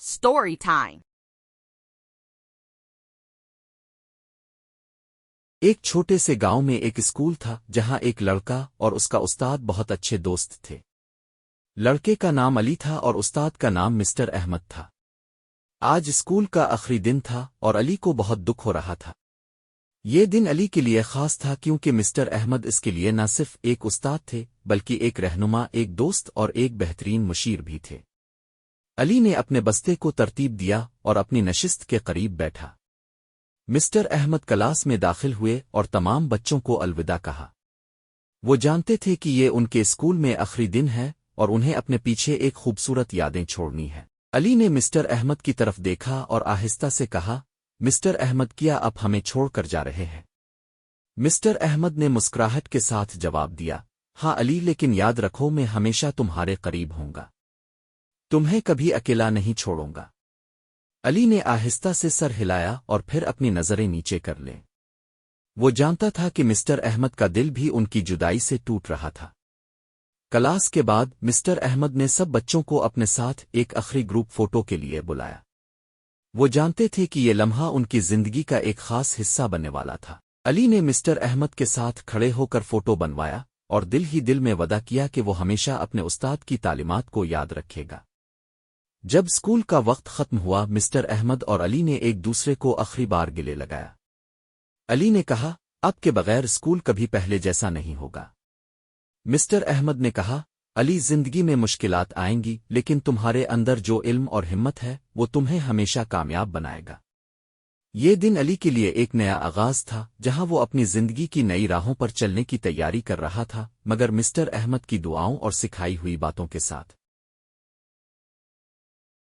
Story time. एक छोटे से गांव में एक स्कूल था जहां एक लड़का और उसका उस्ताद बहुत अच्छे दोस्त थे। लड़के का नाम अली था और उस्ताद का नाम मिस्टर अहमद था। आज स्कूल का आखिरी दिन था और अली को बहुत दुख हो रहा था। ये दिन अली के लिए खास था क्योंकि मिस्टर अहमद इसके लिए न सिर्फ एक उस्ताद थे बल्कि एक रहनुमा, एक दोस्त और एक बेहतरीन मुशीर भी थे। अली ने अपने बस्ते को तरतीब दिया और अपनी नशिस्त के करीब बैठा। मिस्टर अहमद क्लास में दाखिल हुए और तमाम बच्चों को अलविदा कहा। वो जानते थे कि ये उनके स्कूल में आखिरी दिन है और उन्हें अपने पीछे एक खूबसूरत यादें छोड़नी है। अली ने मिस्टर अहमद की तरफ देखा और आहिस्ता से कहा, मिस्टर अहमद, क्या आप हमें छोड़कर जा रहे हैं? मिस्टर अहमद ने मुस्कुराहट के साथ जवाब दिया, हाँ अली, लेकिन याद रखो मैं हमेशा तुम्हारे करीब होऊंगा। तुम्हें कभी अकेला नहीं छोड़ूंगा। अली ने आहिस्ता से सर हिलाया और फिर अपनी नजरें नीचे कर लें। वो जानता था कि मिस्टर अहमद का दिल भी उनकी जुदाई से टूट रहा था। क्लास के बाद मिस्टर अहमद ने सब बच्चों को अपने साथ एक आखिरी ग्रुप फोटो के लिए बुलाया। वो जानते थे कि ये लम्हा उनकी जिंदगी का एक खास हिस्सा बनने वाला था। अली ने मिस्टर अहमद के साथ खड़े होकर फोटो बनवाया और दिल ही दिल में वदा किया कि वो हमेशा अपने उस्ताद की तालीमात को याद रखेगा। जब स्कूल का वक्त खत्म हुआ, मिस्टर अहमद और अली ने एक दूसरे को आखिरी बार गले लगाया। अली ने कहा, अब के बगैर स्कूल कभी पहले जैसा नहीं होगा। मिस्टर अहमद ने कहा, अली, जिंदगी में मुश्किलात आएंगी लेकिन तुम्हारे अंदर जो इल्म और हिम्मत है वो तुम्हें हमेशा कामयाब बनाएगा। ये दिन अली के लिए एक नया आगाज था जहां वो अपनी जिंदगी की नई राहों पर चलने की तैयारी कर रहा था, मगर मिस्टर अहमद की दुआओं और सिखाई हुई बातों के साथ।